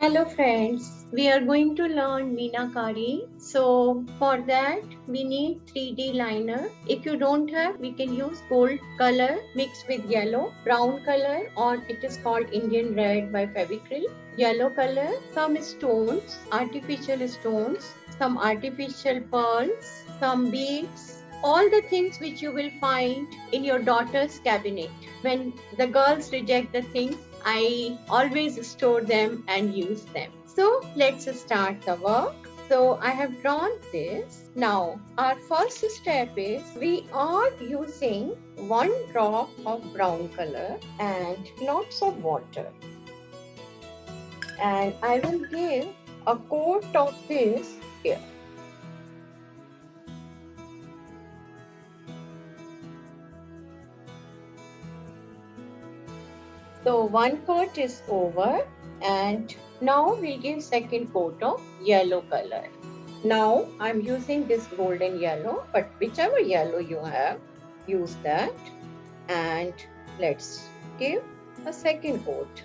Hello friends, we are going to learn Meenakari. So for that we need 3D liner. If you don't have, we can use gold color mixed with yellow, brown color or it is called Indian red by Fevicryl, yellow color, some stones, artificial stones, some artificial pearls, some beads, all the things which you will find in your daughter's cabinet. When the girls reject the things, I always store them and use them. So let's start the work. So I have drawn this. Now our first step is we are using 1 drop of brown color and lots of water. And I will give a coat of this here. So one coat is over and now we'll give second coat of yellow color. Now I'm using this golden yellow, but whichever yellow you have, use that. And let's give a second coat.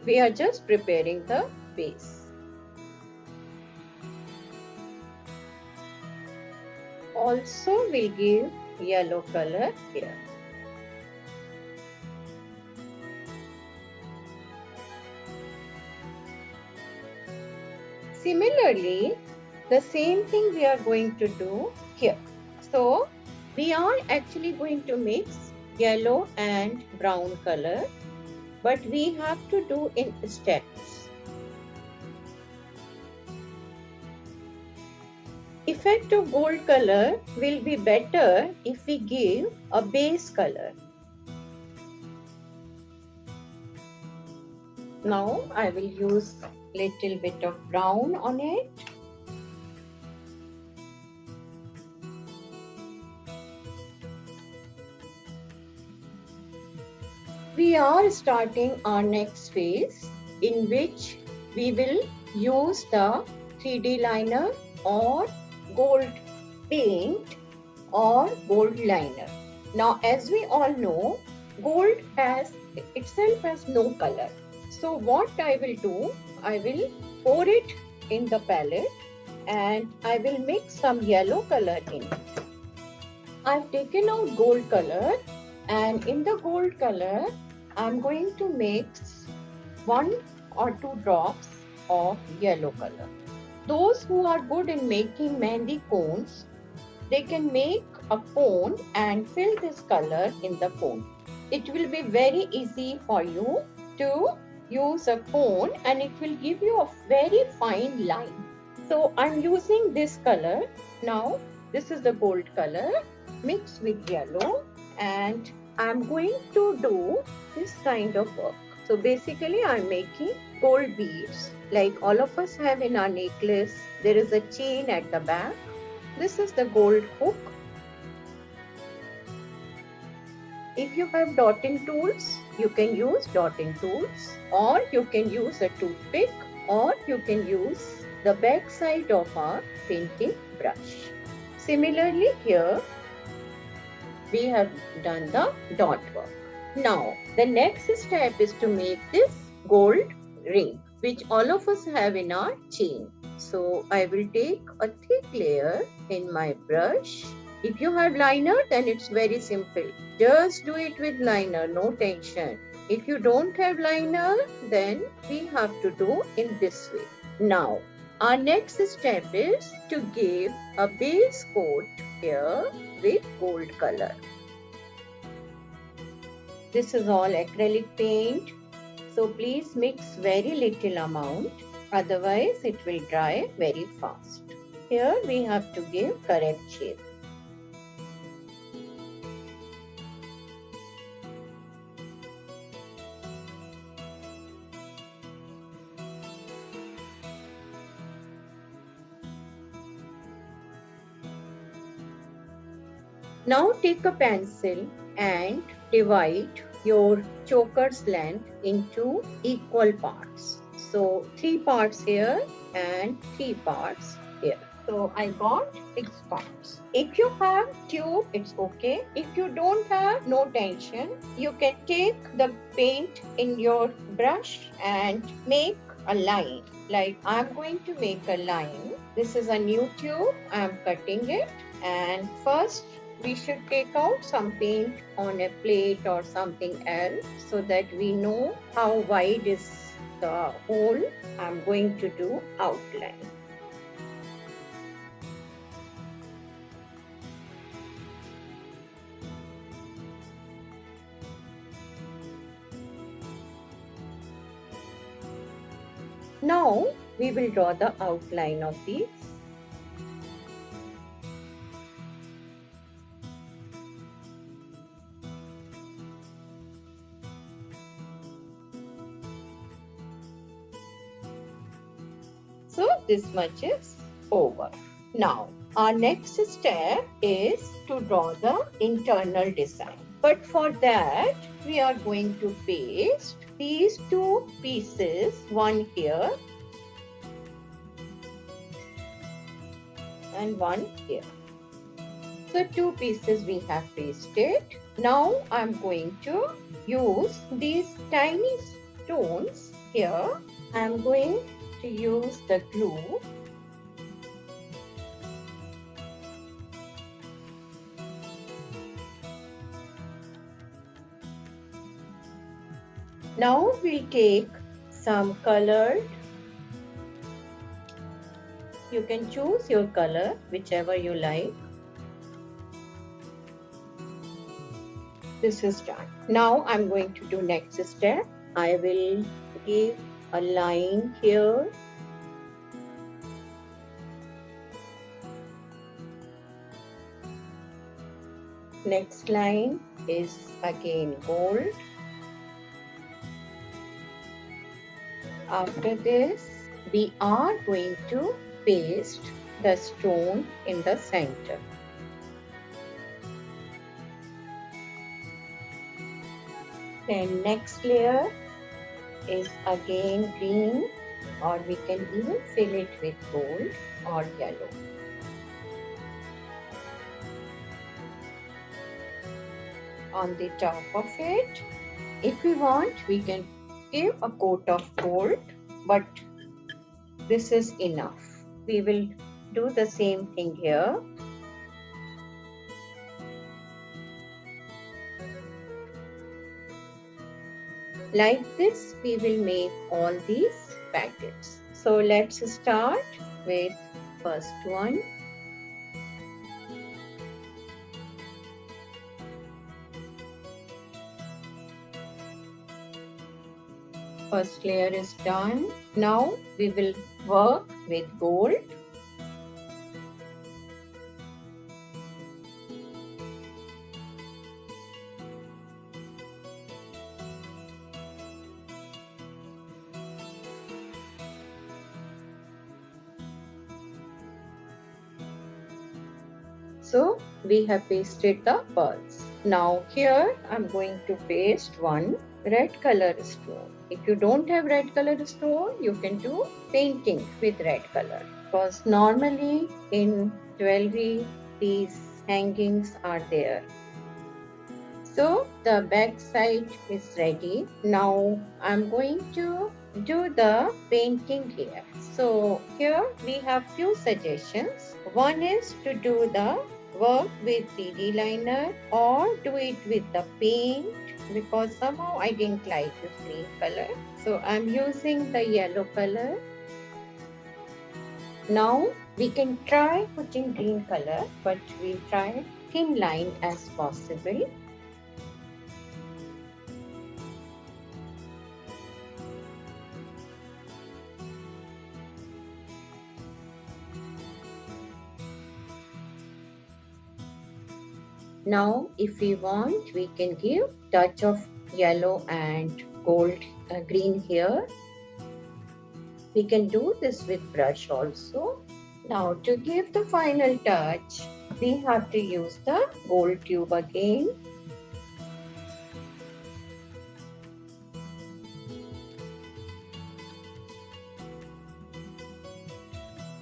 We are just preparing the base. Also we'll give yellow color here. Similarly, the same thing we are going to do here. So, we are actually going to mix yellow and brown color, but we have to do in steps. Effect of gold color will be better if we give a base color. Now, I will use little bit of brown on it. We are starting our next phase in which we will use the 3D liner or gold paint or gold liner. Now as we all know, gold itself has no color. So what I will do, I will pour it in the palette and I will mix some yellow color in it. I've taken out gold color and in the gold color, I'm going to mix 1 or 2 drops of yellow color. Those who are good in making mehndi cones, they can make a cone and fill this color in the cone. It will be very easy for you to use a cone and it will give you a very fine line. So I'm using this color. Now this is the gold color mixed with yellow and I'm going to do this kind of work. So basically I'm making gold beads like all of us have in our necklace. There is a chain at the back. This is the gold hook. If you have dotting tools, you can use dotting tools or you can use a toothpick or you can use the back side of our painting brush. Similarly here, we have done the dot work. Now, the next step is to make this gold ring, which all of us have in our chain. So, I will take a thick layer in my brush. If you have liner, then it's very simple. Just do it with liner, no tension. If you don't have liner, then we have to do in this way. Now, our next step is to give a base coat here with gold color. This is all acrylic paint, so please mix very little amount, otherwise it will dry very fast. Here we have to give correct shape. Now take a pencil and divide your choker's length into equal parts. So 3 parts here and 3 parts here. So I got 6 pounds. If you have tube, it's okay. If you don't have, no tension. You can take the paint in your brush and make a line. Like I'm going to make a line. This is a new tube. I'm cutting it. And first we should take out some paint on a plate or something else so that we know how wide is the hole I'm going to do outline. Now we will draw the outline of these. So this much is over. Now our next step is to draw the internal design. But for that we are going to paste these two pieces, one here and one here. So 2 pieces we have pasted. Now I'm going to use these tiny stones here. I'm going to use the glue. Now we'll take some colored. You can choose your color, whichever you like. This is done. Now I'm going to do next step. I will give a line here. Next line is again gold. After this, we are going to paste the stone in the center. Then next layer is again green, or we can even fill it with gold or yellow. On the top of it, if we want, we can give a coat of gold, but this is enough. We will do the same thing here. Like this, we will make all these packets. So let's start with first one. First layer is done. Now we will work with gold. So we have pasted the pearls. Now here I'm going to paste one red color stone. If you don't have red color stone, you can do painting with red color, because normally in jewelry these hangings are there. So the back side is ready. Now I'm going to do the painting here. So here we have few suggestions. One is to do the work with 3D liner or do it with the paint, because somehow I didn't like this green color. So I'm using the yellow color. Now we can try putting green color, but we'll try thin line as possible. Now if we want, we can give touch of yellow and gold green here. We can do this with brush also. Now to give the final touch, we have to use the gold tube again.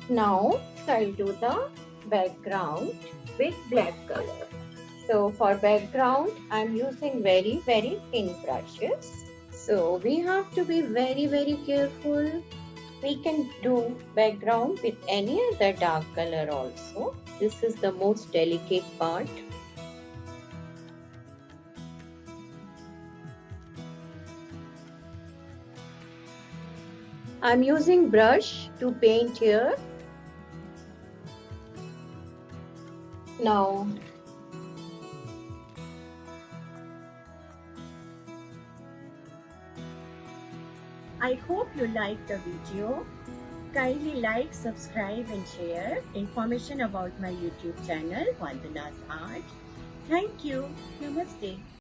Now I'll do the background with black color. So for background, I'm using very thin brushes. So we have to be very careful. We can do background with any other dark color also. This is the most delicate part. I'm using brush to paint here. Now, I hope you liked the video. Kindly like, subscribe and share information about my YouTube channel, Vandana's Art. Thank you. Namaste.